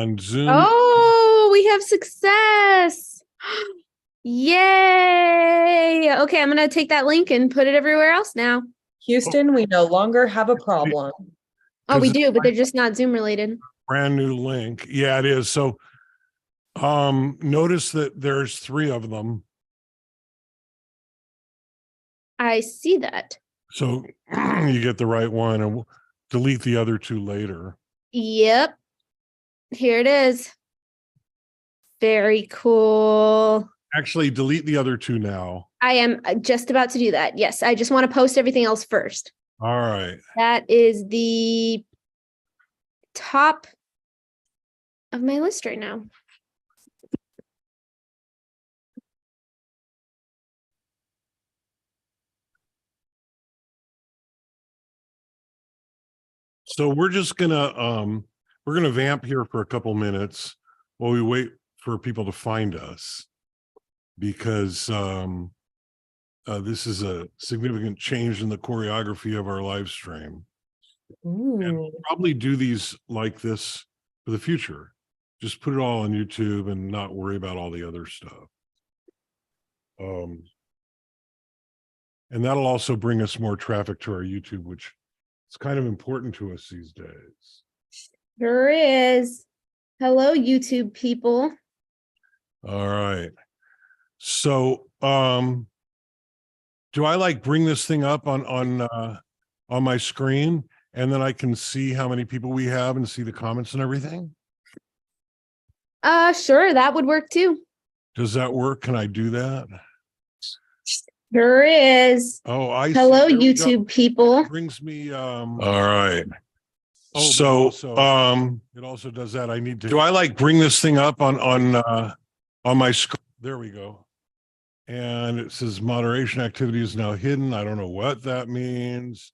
And Zoom. Oh, we have success. Yay. Okay, I'm going to take that link and put it everywhere else now. Houston, we no longer have a problem. Oh, we do, but they're just not Zoom related. Brand new link. Yeah, it is. So notice that there's 3 of them. I see that. So you get the right one, and we'll delete the other 2 later. Yep. Here it is. Very cool. Actually, delete the other 2 now. I am just about to do that. Yes, I just want to post everything else first. All right. That is the top of my list right now. So we're just gonna vamp here for a couple minutes while we wait for people to find us, because this is a significant change in the choreography of our live stream. And we'll probably do these like this for the future. Just put it all on YouTube and not worry about all the other stuff. And that'll also bring us more traffic to our YouTube, which is kind of important to us these days. Sure is. Hello, YouTube people. All right. So do I like bring this thing up on my screen, and then I can see how many people we have and see the comments and everything? Sure, that would work too. Does that work? Can I do that? Sure is. Oh, I Hello, see. YouTube people. It brings me all right. Oh, so it also does that. I need to. Do I like bring this thing up on my screen? There we go. And it says moderation activity is now hidden. I don't know what that means,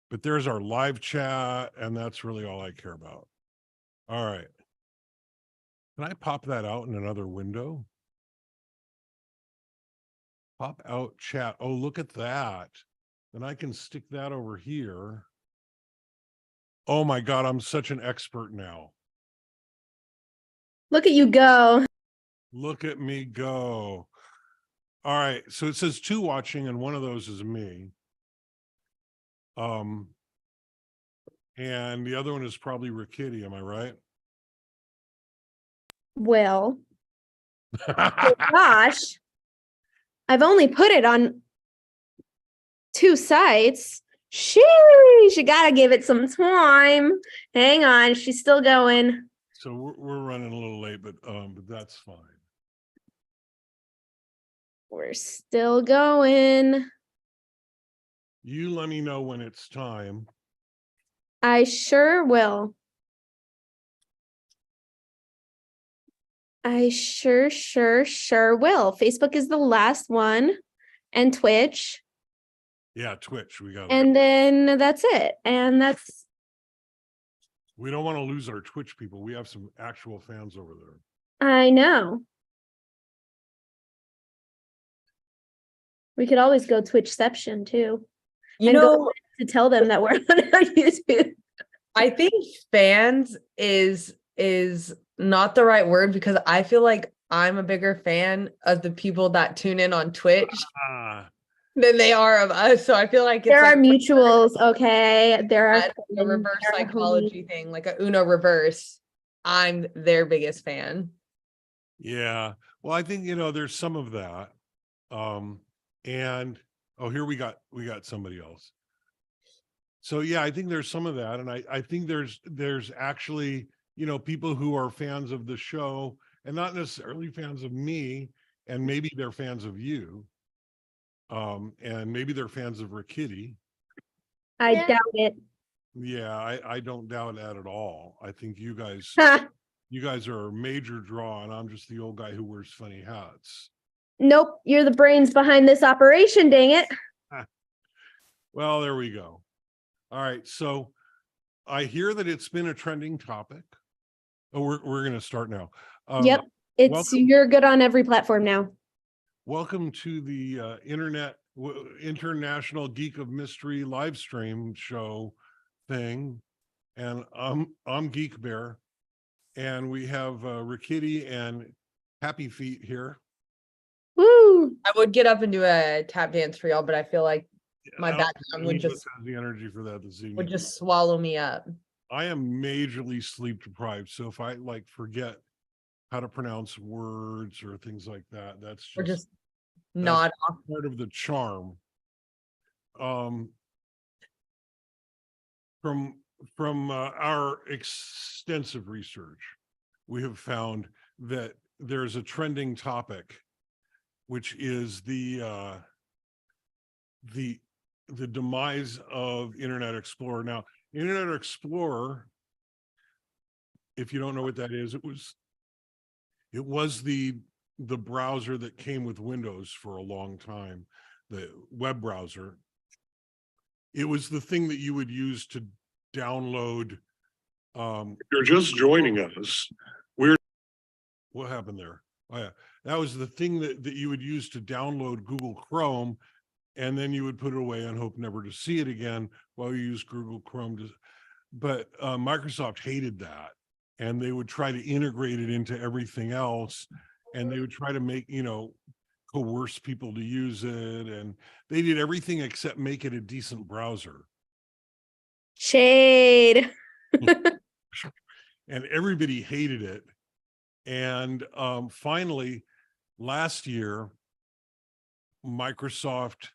but there's our live chat, and that's really all I care about. All right. Can I pop that out in another window? Pop out chat. Oh, look at that. Then I can stick that over here. Oh my God, I'm such an expert now. Look at you go. Look at me go. All right, so it says 2 watching, and one of those is me. And the other one is probably Rickitti, am I right? Well, gosh, I've only put it on 2 sites. Sheesh, you gotta give it some time. Hang on, she's still going. So we're running a little late, but that's fine. We're still going. You let me know when it's time. I sure will. I sure will. Facebook is the last one, and Twitch. Yeah, Twitch. We got. And then that's it. And that's. We don't want to lose our Twitch people. We have some actual fans over there. I know. We could always go Twitchception too. You and know, go to tell them that we're on YouTube. I think fans is not the right word, because I feel like I'm a bigger fan of the people that tune in on Twitch than they are of us. So I feel like there are mutuals. Okay. There are a reverse psychology thing, like a Uno reverse. I'm their biggest fan. Yeah. Well, I think, there's some of that. And here we got somebody else. So yeah, I think there's some of that. And I think there's actually, people who are fans of the show and not necessarily fans of me, and maybe they're fans of you. And maybe they're fans of Rickitti. I doubt it. Yeah, I don't doubt that at all. I think you guys are a major draw, and I'm just the old guy who wears funny hats. Nope, you're the brains behind this operation, dang it. Well, there we go. All right, so I hear that it's been a trending topic. Oh, we're going to start now. Yep, you're good on every platform now. Welcome to the International Geek of Mystery live stream show thing, and I'm Geek Bear, And we have Rickety and Happy Feet here. Woo! I would get up and do a tap dance for y'all, but I feel like my I don't background think would any of us just has the energy for that this evening. would just swallow me up. I am majorly sleep deprived, so if I like forget how to pronounce words or things like that, that's Or just just nod off. part of the charm. From our extensive research, we have found that there's a trending topic, which is the demise of Internet Explorer. Now, Internet Explorer, if you don't know what that is, it was the browser that came with Windows for a long time, the web browser. It was the thing that you would use to download. You're just joining us. What happened there? Oh yeah, that was the thing that you would use to download Google Chrome, and then you would put it away and hope never to see it again while you use Google Chrome to. But Microsoft hated that, and they would try to integrate it into everything else, and they would try to make, coerce people to use it, and they did everything except make it a decent browser. Shade. And everybody hated it. And finally, last year, Microsoft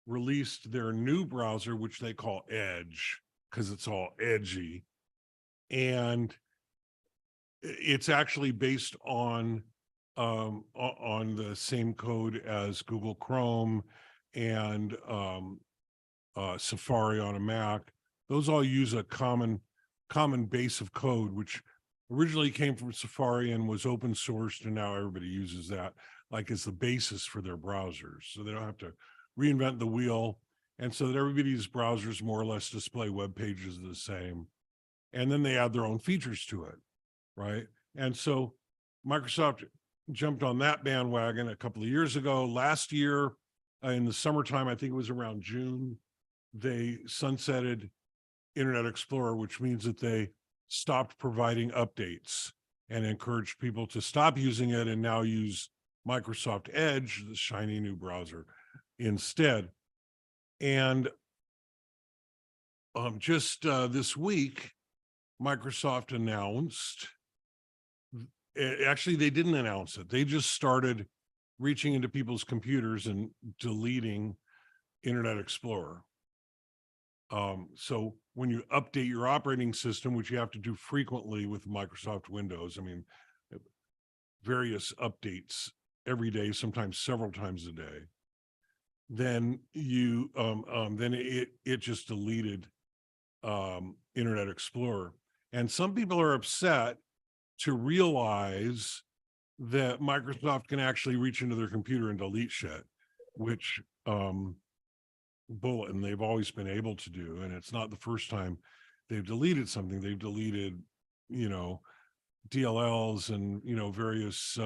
released their new browser, which they call Edge, because it's all edgy. And it's actually based on the same code as Google Chrome and Safari on a Mac. Those all use a common base of code, which originally came from Safari and was open sourced, and now everybody uses that like as the basis for their browsers, so they don't have to reinvent the wheel, and so that everybody's browsers more or less display web pages the same, and then they add their own features to it, right? And so Microsoft jumped on that bandwagon a couple of years ago. Last year, in the summertime, I think it was around June, they sunsetted Internet Explorer, which means that they stopped providing updates and encouraged people to stop using it and now use Microsoft Edge, the shiny new browser, instead. And just this week, Microsoft announced, actually, they didn't announce it. They just started reaching into people's computers and deleting Internet Explorer. So when you update your operating system, which you have to do frequently with Microsoft Windows, I mean, various updates every day, sometimes several times a day, then you then it just deleted Internet Explorer. And some people are upset to realize that Microsoft can actually reach into their computer and delete shit, which bulletin they've always been able to do, and it's not the first time they've deleted something. They've deleted DLLs and various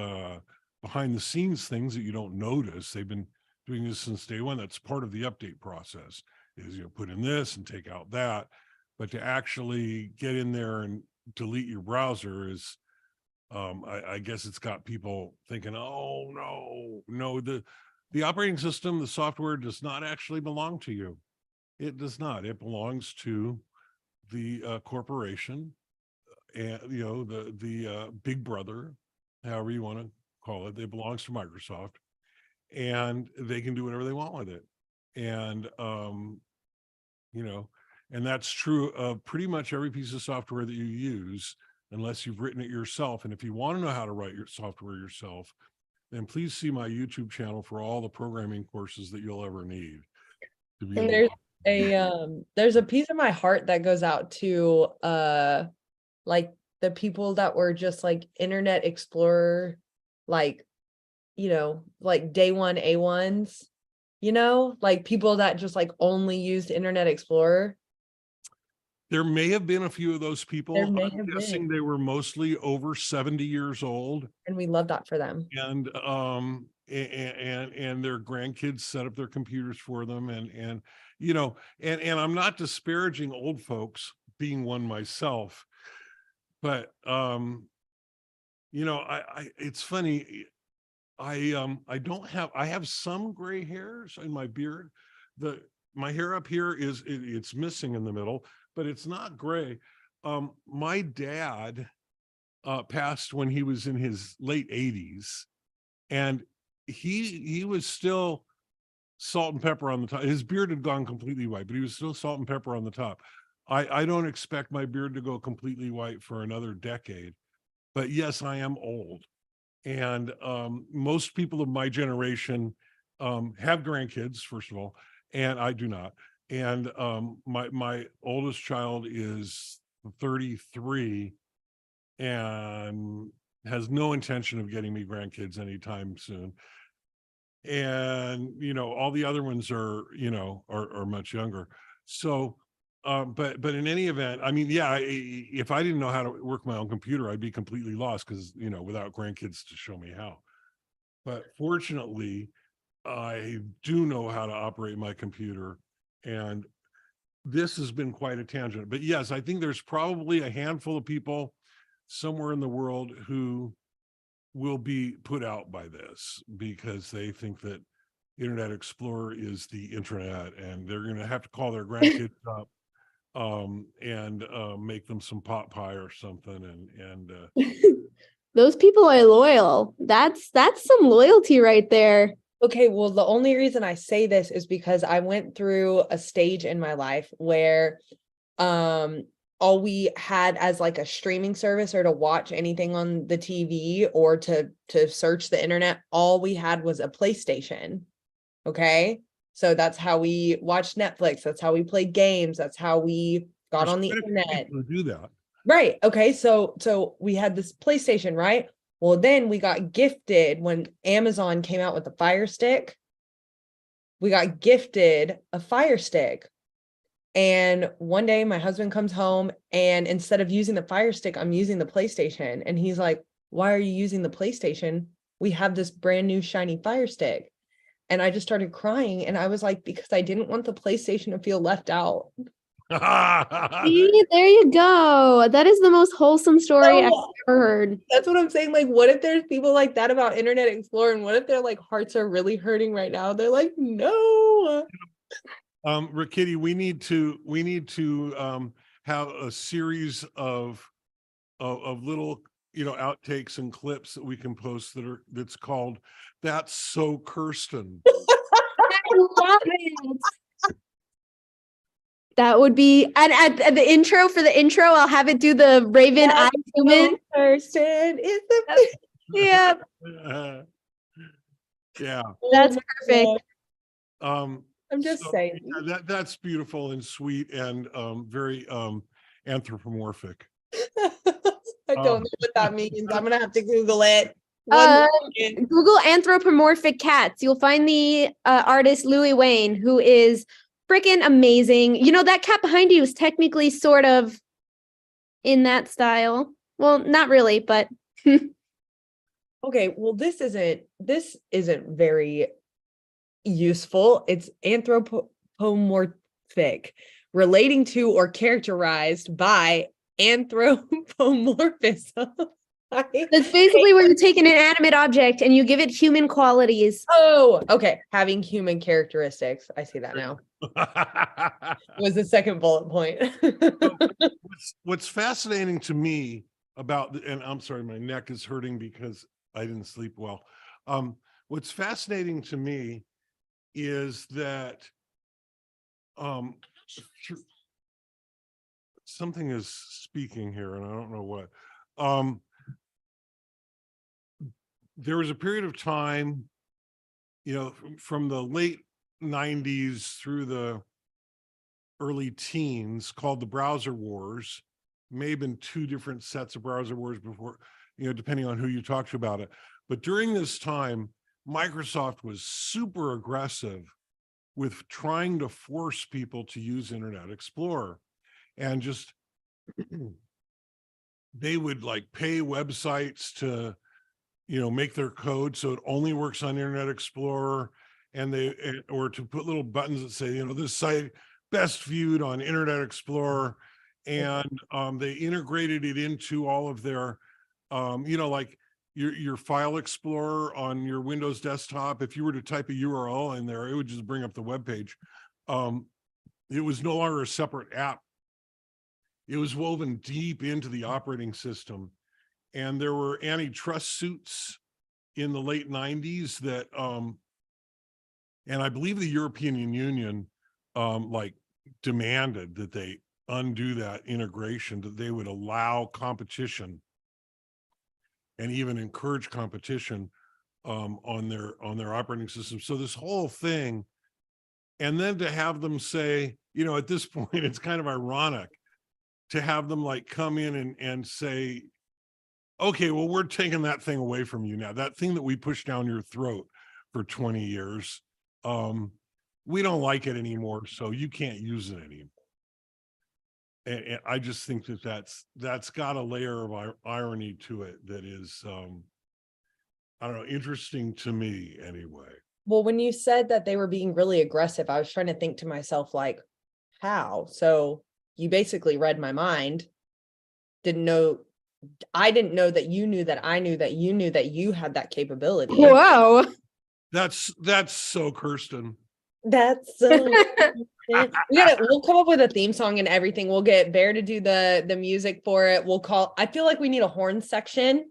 behind the scenes things that you don't notice. They've been doing this since day one. That's part of the update process, is put in this and take out that. But to actually get in there and delete your browser is I guess it's got people thinking, oh no, the operating system, the software does not actually belong to you. It does not. It belongs to the corporation, and the big brother, however you want to call it. It belongs to Microsoft, and they can do whatever they want with it. And and that's true of pretty much every piece of software that you use, unless you've written it yourself. And if you want to know how to write your software yourself, then please see my YouTube channel for all the programming courses that you'll ever need. There's a piece of my heart that goes out to like the people that were just like Internet Explorer, like like day one A1s, like people that just like only used Internet Explorer. There may have been a few of those people. I'm guessing they were mostly over 70 years old. And we love that for them. And their grandkids set up their computers for them. And I'm not disparaging old folks, being one myself, but it's funny. I don't have, I have some gray hairs in my beard. My hair up here it's missing in the middle, but it's not gray. My dad passed when he was in his late 80s, and he was still salt and pepper on the top. His beard had gone completely white, but he was still salt and pepper on the top. I don't expect my beard to go completely white for another decade, but yes, I am old. And most people of my generation have grandkids, first of all, and I do not. And my oldest child is 33 and has no intention of getting me grandkids anytime soon. And all the other ones are much younger. So but in any event, I mean, yeah, if I didn't know how to work my own computer, I'd be completely lost, because without grandkids to show me how. But fortunately, I do know how to operate my computer, and this has been quite a tangent. But yes, I think there's probably a handful of people somewhere in the world who will be put out by this, because they think that Internet Explorer is the internet, and they're going to have to call their grandkids up and make them some pot pie or something. And Those people are loyal. That's some loyalty right there. Okay, well, the only reason I say this is because I went through a stage in my life where all we had as like a streaming service, or to watch anything on the TV, or to search the internet, all we had was a PlayStation. Okay, so that's how we watched Netflix, that's how we played games, that's how we got on the internet. Do that. Right. Okay, so we had this PlayStation, right? Well, then we got gifted when Amazon came out with the Fire Stick. We got gifted a Fire Stick. And one day my husband comes home, and instead of using the Fire Stick, I'm using the PlayStation. And he's like, "Why are you using the PlayStation? We have this brand new shiny Fire Stick." And I just started crying. And I was like, because I didn't want the PlayStation to feel left out. See, there you go. That is the most wholesome story I've ever heard. That's what I'm saying. Like, what if there's people like that about Internet Explorer, and what if their like hearts are really hurting right now? They're like, no. Rikitty, we need to have a series of little outtakes and clips that we can post that's called "That's So Kirsten." I love it. That would be, and at the intro, for the intro, I'll have it do the Raven eye human. Kirsten is the Yeah. Yeah. That's perfect. I'm just saying. Yeah, that's beautiful and sweet and very anthropomorphic. I don't know what that means. I'm gonna have to Google it. Google anthropomorphic cats. You'll find the artist Louis Wayne, who is freaking amazing. That cat behind you is technically sort of in that style. Well, not really, but okay. Well, this isn't very useful. It's anthropomorphic, relating to or characterized by anthropomorphism. That's basically where you take an inanimate object and you give it human qualities. Oh, okay. Having human characteristics. I see that now. Was the second bullet point. What's fascinating to me about, and I'm sorry, my neck is hurting because I didn't sleep well. What's fascinating to me is that something is speaking here, and I don't know what. There was a period of time, from the late 90s through the early teens, called the browser wars. May have been two different sets of browser wars before, depending on who you talk to about it. But during this time, Microsoft was super aggressive with trying to force people to use Internet Explorer, and just they would like pay websites to make their code so it only works on Internet Explorer, or to put little buttons that say, this site best viewed on Internet Explorer, and they integrated it into all of their Like your file explorer on your Windows desktop, if you were to type a URL in there, it would just bring up the web page. It was no longer a separate app. It was woven deep into the operating system. And there were antitrust suits in the late 90s that, and I believe the European Union, like demanded that they undo that integration, that they would allow competition and even encourage competition on their operating system. So this whole thing, and then to have them say, at this point, it's kind of ironic to have them like come in and say, okay, well, we're taking that thing away from you now. That thing that we pushed down your throat for 20 years, we don't like it anymore, so you can't use it anymore. And I just think that's got a layer of irony to it that is, I don't know, interesting to me anyway. Well, when you said that they were being really aggressive, I was trying to think to myself, like, how? So you basically read my mind. I didn't know that you knew that I knew that you knew that you had that capability. Whoa. That's so Kirsten. That's so we'll come up with a theme song and everything. We'll get Bear to do the music for it. I feel like we need a horn section.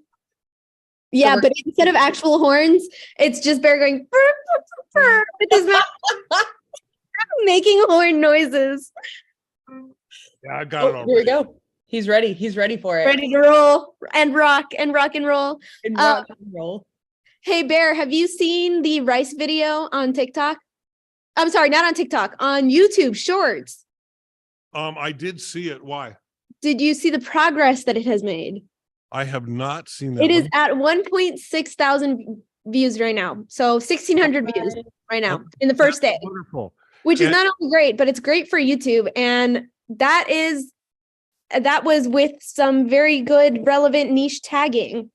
Yeah, but instead of actual horns, it's just Bear going with his mouth, making horn noises. Yeah, I got it already. Here we go. He's ready. He's ready for it. Ready to roll and rock and roll. And rock and roll. Hey, Bear, have you seen the rice video on TikTok? I'm sorry, not on TikTok, on YouTube Shorts. I did see it. Why? Did you see the progress that it has made? I have not seen that. It is at 1.6 thousand views right now. So 1,600 views right now in the first day. Wonderful. Which is not only great, but it's great for YouTube. And that was with some very good, relevant niche tagging.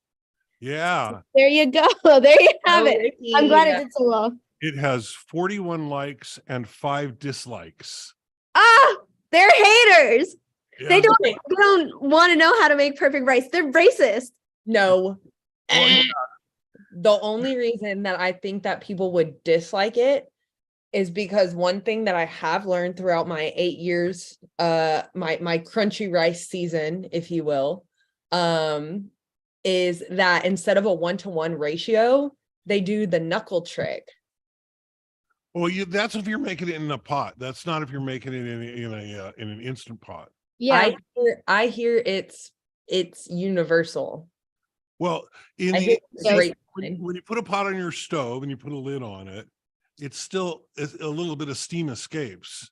Yeah. So there you go. There you have it. I'm glad it did so well. It has 41 likes and 5 dislikes. They're haters. Yeah. They don't want to know how to make perfect rice. They're racist. No. The only reason that I think that people would dislike it is because one thing that I have learned throughout my 8 years, my crunchy rice season, if you will, is that instead of a 1-to-1 ratio, they do the knuckle trick. Well, that's if you're making it in a pot. That's not if you're making it in an instant pot. Yeah, I hear it's universal. Well, when you put a pot on your stove and you put a lid on it, it's still a little bit of steam escapes,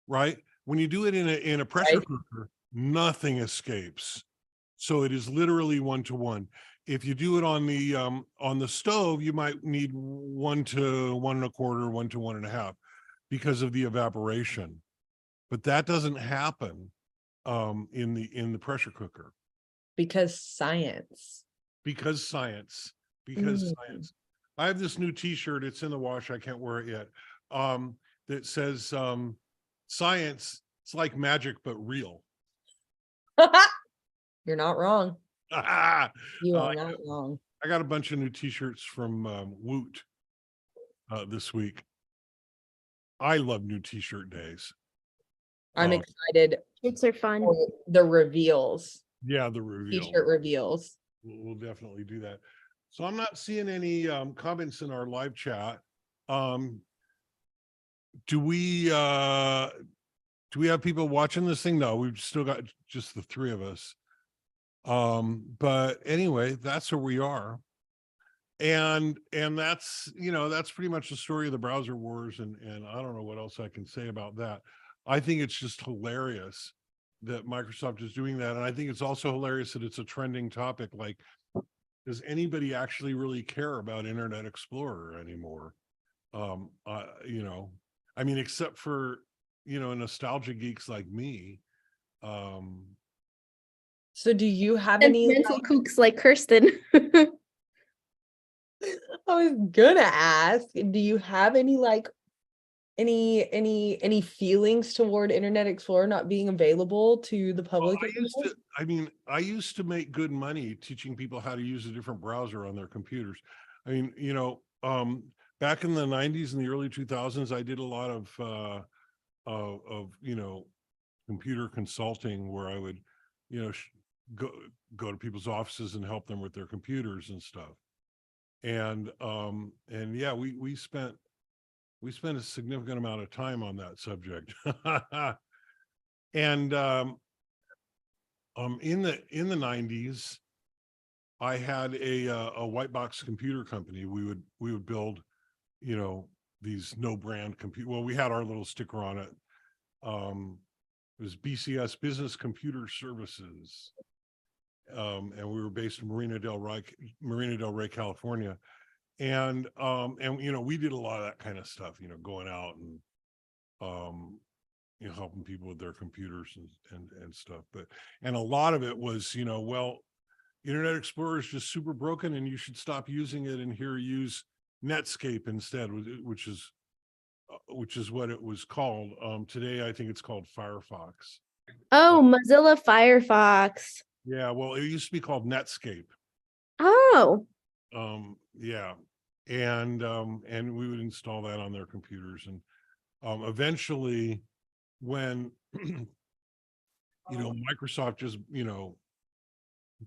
right? When you do it in a pressure cooker, nothing escapes. So it is literally 1-to-1. If you do it on the stove, you might need 1 to 1 1/4, 1 to 1 1/2 because of the evaporation. But that doesn't happen in the pressure cooker. Because science. I have this new t-shirt. It's in the wash. I can't wear it yet. That says science, it's like magic, but real. You're not wrong. You are not wrong. I got a bunch of new t-shirts from Woot this week. I love new t-shirt days. I'm excited. shirts are fun. For the reveals. Yeah, the reveal. T-shirt reveals. We'll definitely do that. So I'm not seeing any comments in our live chat. Do we have people watching this thing? No, we've still got just the 3 of us. But anyway, that's where we are. And that's, that's pretty much the story of the browser wars. And I don't know what else I can say about that. I think it's just hilarious that Microsoft is doing that. And I think it's also hilarious that it's a trending topic. Like, does anybody actually really care about Internet Explorer anymore? Except for, nostalgia geeks like me. So do you have any mental kooks like Kirsten? I was gonna ask, do you have any any feelings toward Internet Explorer not being available to the Well, public? I used to make good money teaching people how to use a different browser on their computers. I mean, back in the 90s and the early 2000s, I did a lot of computer consulting where I would, go to people's offices and help them with their computers and stuff. And yeah, we spent a significant amount of time on that subject. And in the 90s, I had a white box computer company. We would build, these no brand computer. Well, we had our little sticker on it. It was BCS, Business Computer Services. And we were based in Marina del Rey, California. And we did a lot of that kind of stuff, going out and helping people with their computers and stuff. And a lot of it was, Internet Explorer is just super broken and you should stop using it, and here use Netscape instead, which is what it was called. Today I think it's called Firefox. Oh, Mozilla Firefox. Yeah, well, it used to be called Netscape. Oh. Yeah. And we would install that on their computers. And eventually when Microsoft just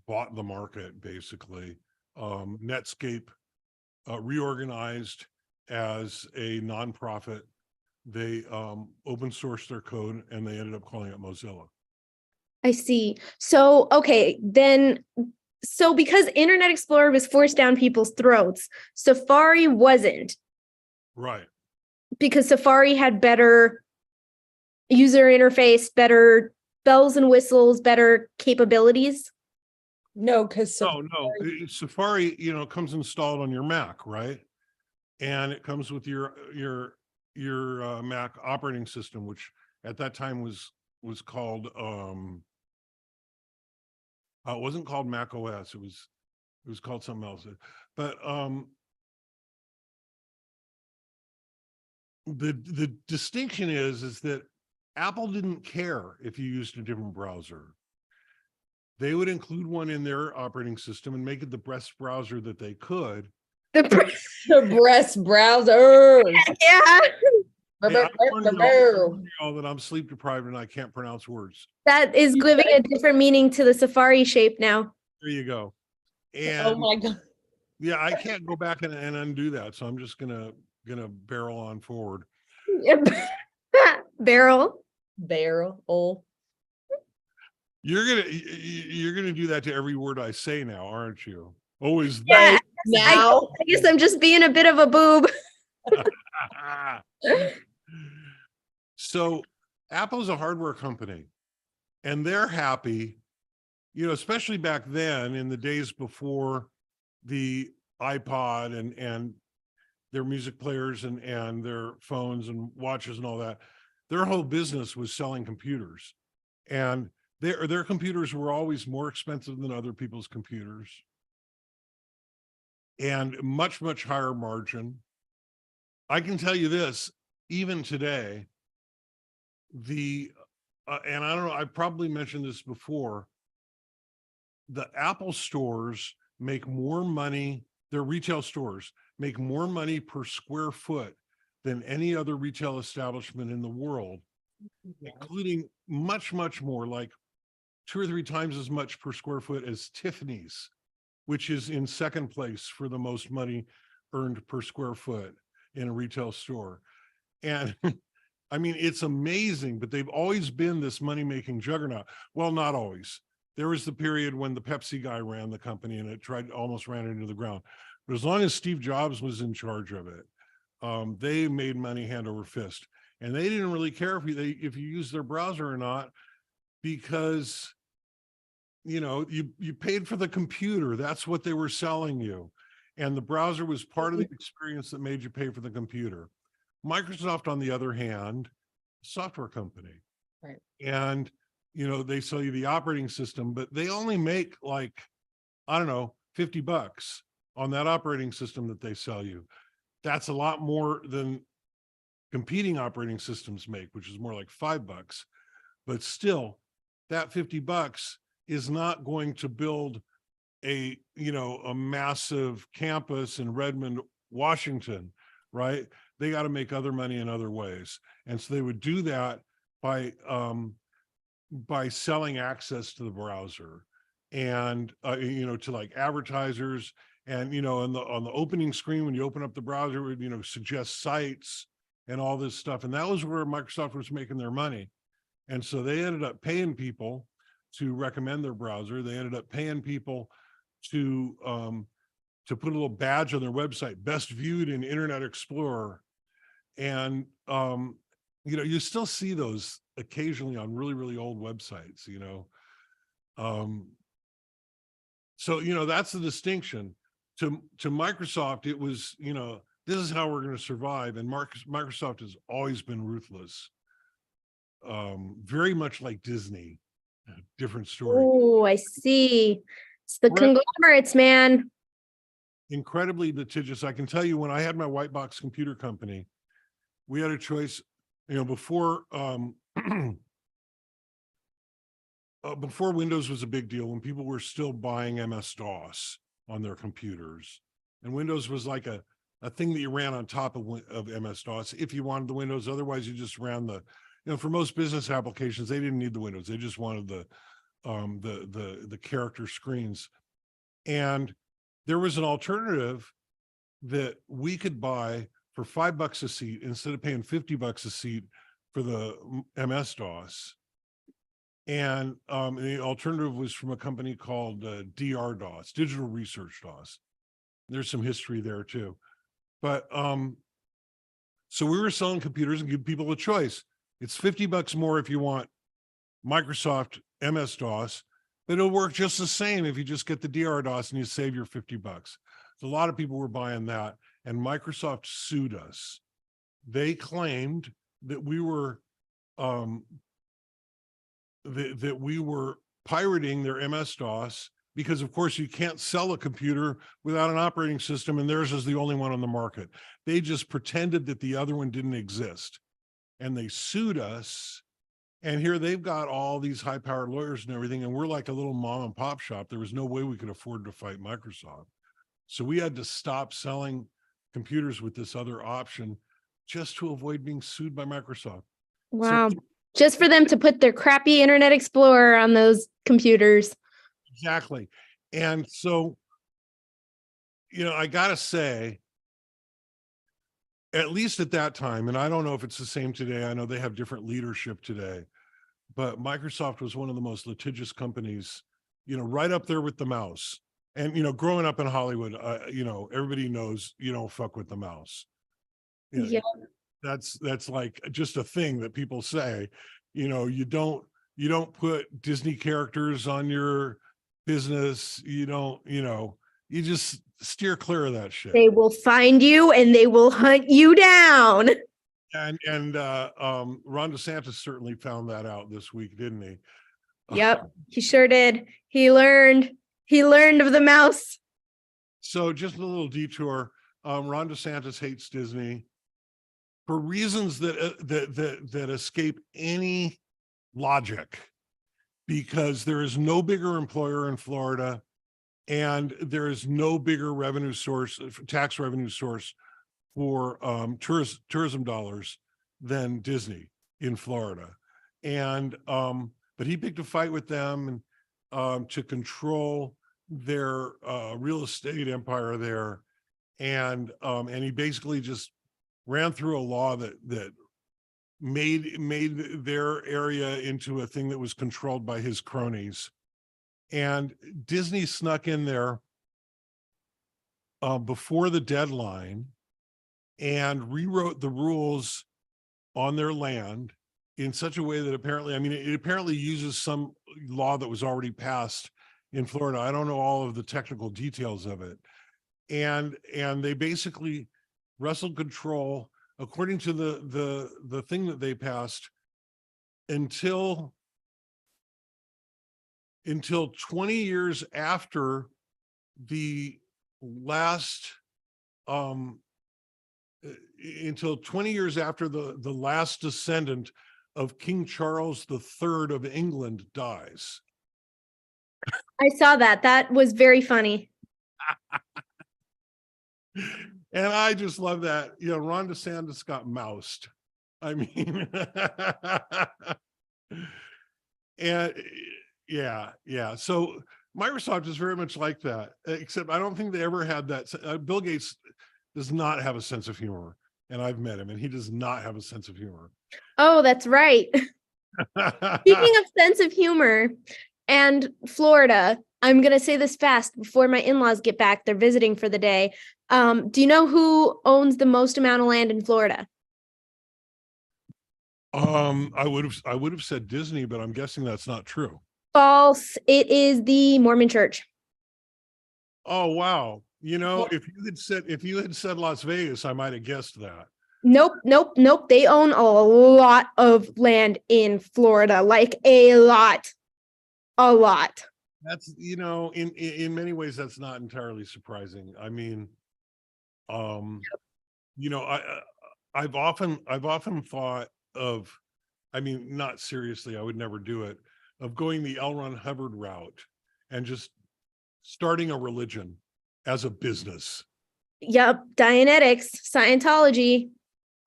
bought the market, basically, Netscape reorganized as a nonprofit. They open sourced their code and they ended up calling it Mozilla. I see. So, okay, then, so because Internet Explorer was forced down people's throats, Safari wasn't. Right. Because Safari had better user interface, better bells and whistles, better capabilities. No, because Safari, comes installed on your Mac, right? And it comes with your Mac operating system, which at that time was called it wasn't called Mac OS. It was called something else. But the distinction is that Apple didn't care if you used a different browser. They would include one in their operating system and make it the best browser that they could. The best browser. Yeah. That I'm sleep deprived and I can't pronounce words. That is giving a different meaning to the Safari shape now. There you go. And oh my God. Yeah, I can't go back and undo that. So I'm just gonna barrel on forward. Barrel. You're gonna do that to every word I say now, aren't you? Always. Yeah. Now. I guess I'm just being a bit of a boob. So Apple's a hardware company and they're happy, especially back then in the days before the iPod and their music players and their phones and watches and all that. Their whole business was selling computers, and their computers were always more expensive than other people's computers and much, much higher margin. I can tell you this, even today, and I don't know, I probably mentioned this before, the Apple stores make more money, their retail stores make more money per square foot than any other retail establishment in the world, including much, much more, like 2 or 3 times as much per square foot as Tiffany's, which is in second place for the most money earned per square foot in a retail store. And I mean, it's amazing, but they've always been this money-making juggernaut. Well, not always. There was the period when the Pepsi guy ran the company and it almost ran into the ground. But as long as Steve Jobs was in charge of it, they made money hand over fist. And they didn't really care if you used their browser or not, because you paid for the computer. That's what they were selling you. And the browser was part of the experience that made you pay for the computer. Microsoft, on the other hand, software company. Right. And, they sell you the operating system, but they only make like, I don't know, $50 on that operating system that they sell you. That's a lot more than competing operating systems make, which is more like $5. But still, that $50 is not going to build a massive campus in Redmond, Washington, right? They got to make other money in other ways. And so they would do that by selling access to the browser and to like advertisers, and on the opening screen when you open up the browser, it would suggest sites and all this stuff. And that was where Microsoft was making their money. And so they ended up paying people to recommend their browser. They ended up paying people to put a little badge on their website, best viewed in Internet Explorer. And you still see those occasionally on really, really old websites, so that's the distinction. To Microsoft, it was, this is how we're going to survive. And Microsoft has always been ruthless, very much like Disney. Different story. Oh, I see. It's the conglomerates, man. Incredibly litigious. I can tell you, when I had my white box computer company, we had a choice, before before Windows was a big deal, when people were still buying MS-DOS on their computers, and Windows was like a thing that you ran on top of MS-DOS if you wanted the Windows. Otherwise, you just ran the, for most business applications, they didn't need the Windows. They just wanted the character screens. And there was an alternative that we could buy for $5 a seat instead of paying $50 a seat for the MS-DOS. And the alternative was from a company called DR-DOS, Digital Research DOS. There's some history there too. But so we were selling computers and give people a choice. It's $50 more if you want Microsoft MS-DOS, but it'll work just the same if you just get the DR-DOS and you save your $50. So a lot of people were buying that, and Microsoft sued us. They claimed that we were that we were pirating their MS-DOS, because of course you can't sell a computer without an operating system, and theirs is the only one on the market. They just pretended that the other one didn't exist, and they sued us. And here they've got all these high-powered lawyers and everything, and we're like a little mom and pop shop. There was no way we could afford to fight Microsoft. So we had to stop selling computers with this other option just to avoid being sued by Microsoft. Wow. So, just for them to put their crappy Internet Explorer on those computers. Exactly. And so, I got to say, at least at that time, and I don't know if it's the same today, I know they have different leadership today, but Microsoft was one of the most litigious companies, right up there with the mouse. And, growing up in Hollywood, everybody knows you don't fuck with the mouse. Yeah. That's like just a thing that people say. You don't put Disney characters on your business. You don't, you just steer clear of that shit. They will find you and they will hunt you down. And Ron DeSantis certainly found that out this week, didn't he? Yep, he sure did. He learned of the mouse. So just a little detour. Ron DeSantis hates Disney for reasons that escape any logic, because there is no bigger employer in Florida, and there is no bigger revenue source, tax revenue source for tourism dollars than Disney in Florida. And but he picked a fight with them and to control their real estate empire there, and he basically just ran through a law that made their area into a thing that was controlled by his cronies. And Disney snuck in there before the deadline and rewrote the rules on their land in such a way that it apparently uses some law that was already passed in Florida. I don't know all of the technical details of it. And they basically wrestled control, according to the thing that they passed, until 20 years after the last until 20 years after the last descendant of King Charles III of England dies. I saw that. That was very funny. And I just love that. You know, Ron DeSantis got moused. I mean, and yeah. So Microsoft is very much like that, except I don't think they ever had that. Bill Gates does not have a sense of humor, and I've met him, and he does not have a sense of humor. Oh, that's right. Speaking of sense of humor and Florida, I'm going to say this fast before my in-laws get back. They're visiting for the day. Do you know who owns the most amount of land in Florida? I would have said Disney, but I'm guessing that's not true. False. It is the Mormon Church. Oh, wow. You know, if you had said Las Vegas, I might have guessed that. Nope. They own a lot of land in Florida, like a lot. That's, you know, in many ways, that's not entirely surprising. I mean, you know, I've often thought of, I mean, not seriously, I would never do it, of going the L. Ron Hubbard route and just starting a religion as a business. Yep. Dianetics, Scientology.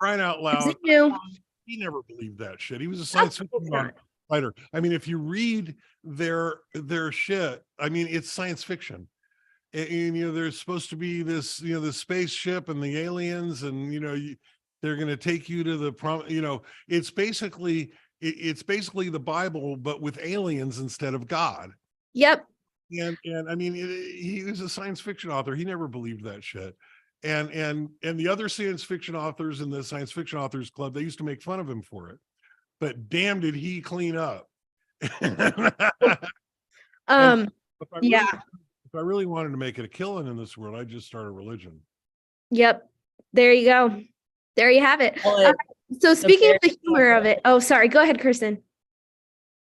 Crying out loud. He never believed that shit. He was a science fiction writer. I mean, if you read their shit, I mean, it's science fiction. And you know, there's supposed to be this, you know, the spaceship and the aliens, and you know, they're going to take you to the you know, it's basically the Bible, but with aliens instead of God. Yep. And I mean, he was a science fiction author. He never believed that shit. And the other science fiction authors in the Science Fiction Authors Club, they used to make fun of him for it. But damn, did he clean up? Yeah. If I really wanted to make it a killing in this world, I'd just start a religion. Yep. There you go. There you have it. So speaking of the humor of it, oh, sorry. Go ahead, Kirsten.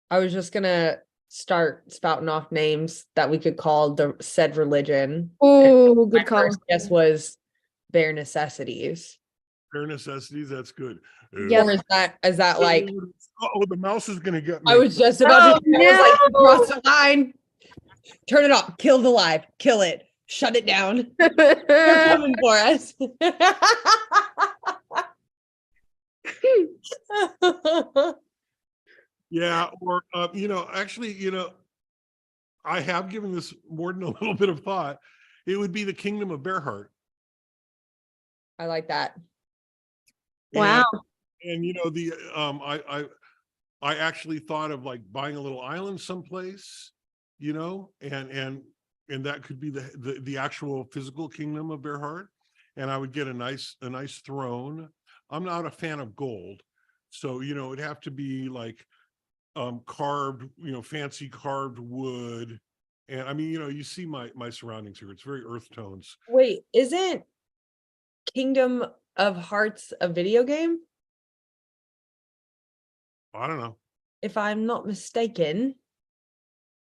I was just gonna start spouting off names that we could call the said religion. Oh, good call. First guess was Bare Necessities. Bare Necessities, that's good. Yep. Or is that like, oh, the mouse is gonna get me. I was just about to no. like, cross the line. Turn it off. Kill the live. Kill it. Shut it down. They're coming for us. Yeah, or you know, actually, you know, I have given this more than a little bit of thought. It would be the Kingdom of Bearheart. I like that. Wow. And you know, the I actually thought of like buying a little island someplace, you know, and that could be the actual physical Kingdom of Bearheart, and I would get a nice throne. I'm not a fan of gold, so you know, it'd have to be like carved, you know, fancy carved wood. And I mean, you know, you see my surroundings here. It's very earth tones. Wait, isn't Kingdom of Hearts a video game? I don't know. If I'm not mistaken.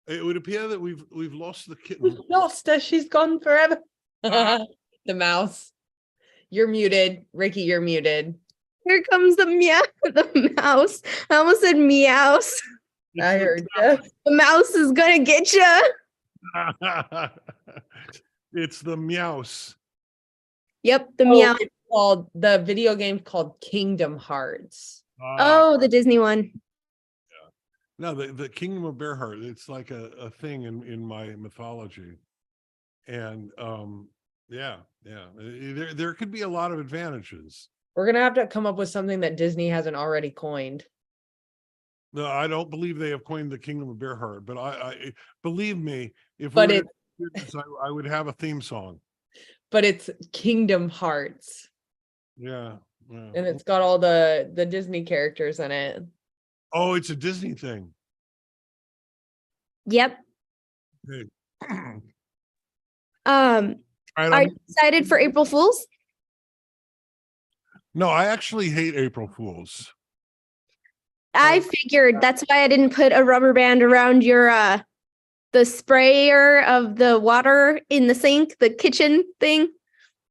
It would appear that we've lost the kitten. We've lost her. She's gone forever. The mouse. You're muted. Ricky, you're muted. Here comes the mouse. I almost said meows. I heard you. The mouse is gonna get you. It's the meows. Yep, the meow. It's called the video game called Kingdom Hearts. Oh, the Disney one. No, the Kingdom of Bearheart. It's like a thing in my mythology, and yeah. There could be a lot of advantages. We're gonna have to come up with something that Disney hasn't already coined. No, I don't believe they have coined the Kingdom of Bearheart, but I believe me, if But I would have a theme song. But it's Kingdom Hearts. Yeah. And it's got all the Disney characters in it. Oh, it's a Disney thing. Yep. Okay. Are you excited for April Fools? No, I actually hate April Fools. I figured that's why I didn't put a rubber band around your the sprayer of the water in the sink, the kitchen thing.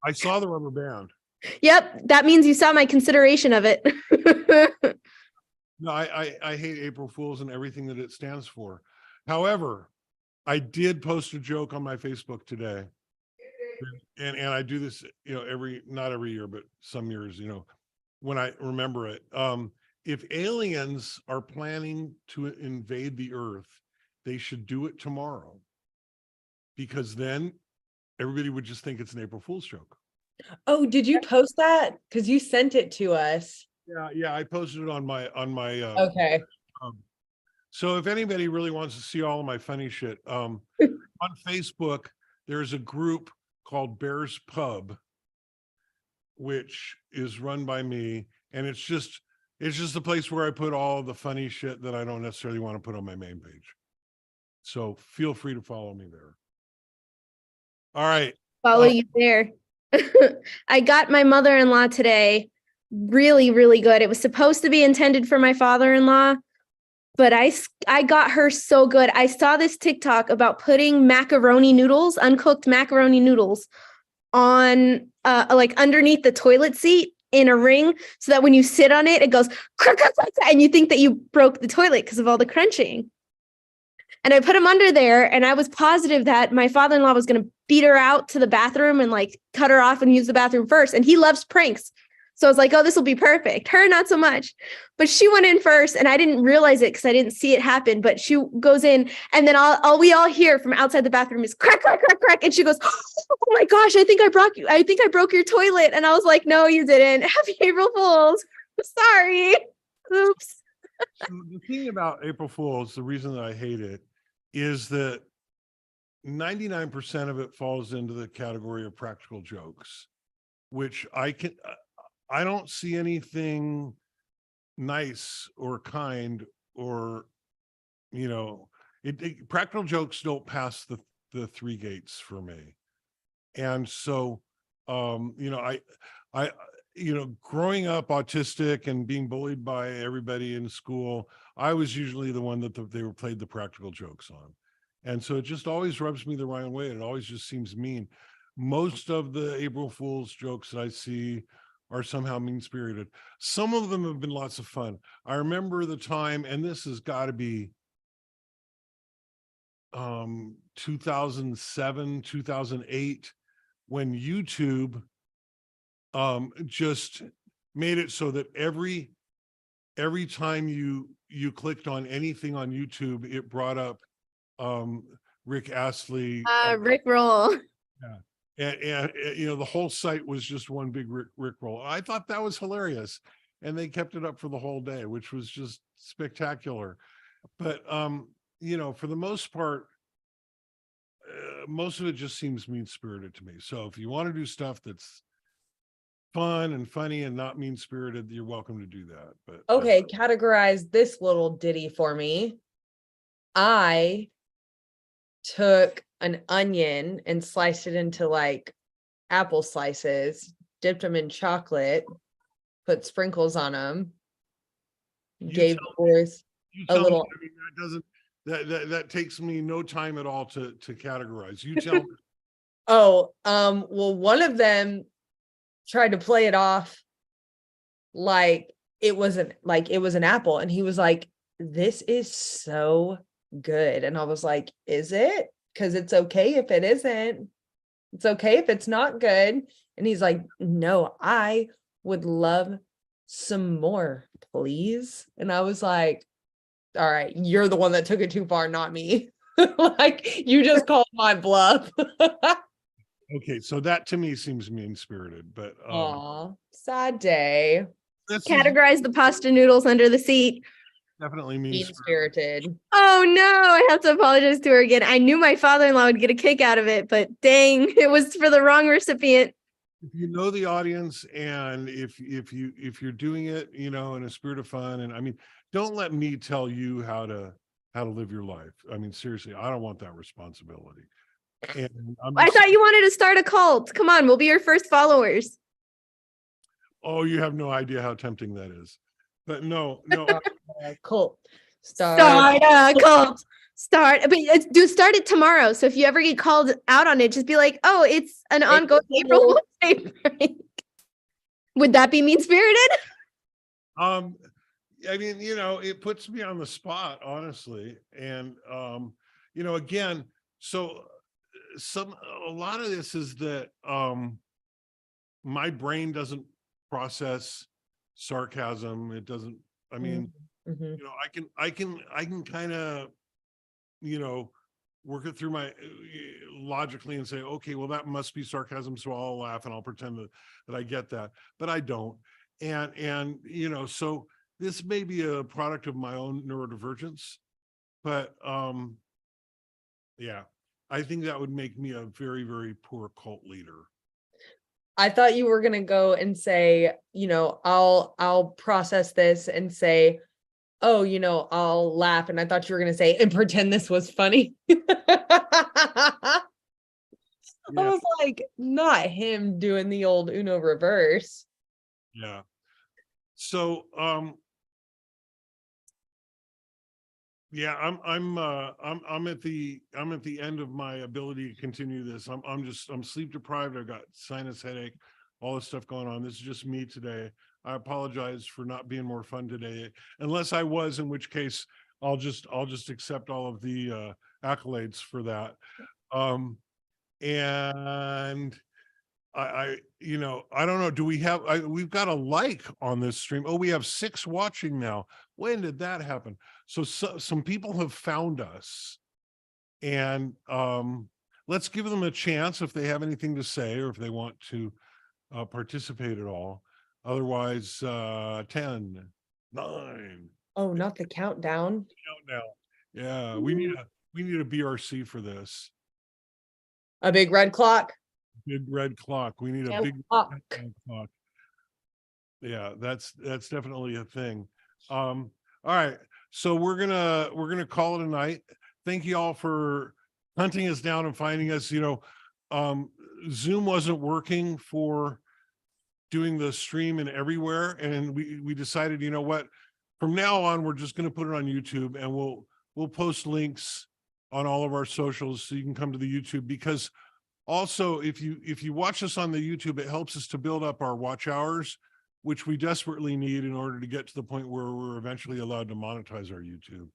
I saw the rubber band. Yep, that means you saw my consideration of it. No, I hate April Fools and everything that it stands for. However, I did post a joke on my Facebook today. And I do this, not every year, but some years, when I remember it. If aliens are planning to invade the earth, they should do it tomorrow. Because then everybody would just think it's an April Fool's joke. Oh, did you post that? Because you sent it to us. Yeah, I posted it on my Okay. So if anybody really wants to see all of my funny shit, on Facebook, there's a group called Bears Pub, which is run by me. And it's just a place where I put all the funny shit that I don't necessarily want to put on my main page. So feel free to follow me there. All right. Follow you there. I got my mother-in-law today. Really, really good. It was supposed to be intended for my father-in-law, but I got her so good. I saw this TikTok about putting macaroni noodles, uncooked macaroni noodles, on like underneath the toilet seat in a ring, so that when you sit on it, it goes crack, crack, crack, and you think that you broke the toilet because of all the crunching. And I put him under there, and I was positive that my father-in-law was going to beat her out to the bathroom and like cut her off and use the bathroom first. And he loves pranks. So I was like, oh, this will be perfect. Her, not so much. But she went in first, and I didn't realize it because I didn't see it happen. But she goes in, and then all we all hear from outside the bathroom is crack, crack, crack, crack. And she goes, oh my gosh, I think I broke your toilet. And I was like, no, you didn't. Happy April Fools. Sorry. Oops. So the thing about April Fools, the reason that I hate it is that 99% of it falls into the category of practical jokes, which I don't see anything nice or kind or, practical jokes don't pass the three gates for me. And so, I growing up autistic and being bullied by everybody in school, I was usually the one that they were played the practical jokes on. And so it just always rubs me the wrong way. It always just seems mean. Most of the April Fool's jokes that I see are somehow mean-spirited. Some of them have been lots of fun. I remember the time, and this has got to be 2007, 2008, when YouTube just made it so that every time you clicked on anything on YouTube, it brought up Rick Astley. Rick Roll. Yeah. And the whole site was just one big Rick Roll. I thought that was hilarious. And they kept it up for the whole day, which was just spectacular. But, for the most part, most of it just seems mean-spirited to me. So if you want to do stuff that's fun and funny and not mean-spirited, you're welcome to do that. But okay, categorize this little ditty for me. I took an onion and sliced it into like apple slices, dipped them in chocolate, put sprinkles on them, gave forth a little. That takes me no time at all to categorize. You tell me. Oh, well, one of them tried to play it off like it was an apple, and he was like, this is so good. And I was like, is it? Because it's okay if it isn't. It's okay if it's not good. And he's like, no, I would love some more, please. And I was like, all right, you're the one that took it too far, not me. Like, you just called my bluff. Okay, so that to me seems mean-spirited, but aw, sad day. Categorize the pasta noodles under the seat. Definitely mean-spirited. Oh no, I have to apologize to her again. I knew my father-in-law would get a kick out of it, but dang, it was for the wrong recipient. If you know the audience, and if you're doing it, in a spirit of fun, and I mean, don't let me tell you how to live your life. I mean, seriously, I don't want that responsibility. And I thought you wanted to start a cult. Come on, we'll be your first followers. Oh, you have no idea how tempting that is. But no. Cult. Start a cult. Start it tomorrow. So if you ever get called out on it, just be like, oh, it's an ongoing April Fool's Day prank. Would that be mean-spirited? I mean, it puts me on the spot, honestly. And, again, so a lot of this is that, my brain doesn't process sarcasm. It doesn't, I mean, Mhm. I can kind of, work it through my logically and say, okay, well, that must be sarcasm. So I'll laugh and I'll pretend that I get that, but I don't. And, so this may be a product of my own neurodivergence, but, yeah, I think that would make me a very, very poor cult leader. I thought you were gonna go and say, I'll process this and say, oh, I'll laugh. And I thought you were gonna say and pretend this was funny. I Yeah. was like, not him doing the old Uno reverse. Yeah. So, yeah, I'm at the end of my ability to continue this. I'm sleep deprived. I've got sinus headache, all this stuff going on. This is just me today. I apologize for not being more fun today, unless I was, in which case I'll just accept all of the accolades for that. And I don't know. Do we have, we've got a like on this stream. Oh, we have 6 watching now. When did that happen? So some people have found us, and let's give them a chance if they have anything to say or if they want to participate at all. Otherwise, 10, 9. Oh, not the countdown. Now. Yeah, we need a BRC for this. A big red clock. Big red clock. We need a big red clock. Yeah, that's definitely a thing. All right, so we're gonna call it a night. Thank you all for hunting us down and finding us. Zoom wasn't working for doing the stream and everywhere, and we decided, you know what, from now on we're just going to put it on YouTube, and we'll post links on all of our socials so you can come to the YouTube, because also if you watch us on the YouTube, it helps us to build up our watch hours, which we desperately need in order to get to the point where we're eventually allowed to monetize our YouTube,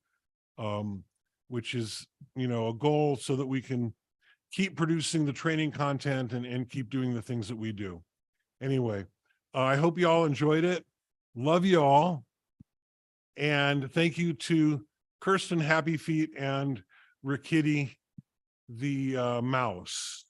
which is, a goal so that we can keep producing the training content and keep doing the things that we do. Anyway, I hope you all enjoyed it. Love you all. And thank you to Kirsten Happy Feet and Rikitty the mouse.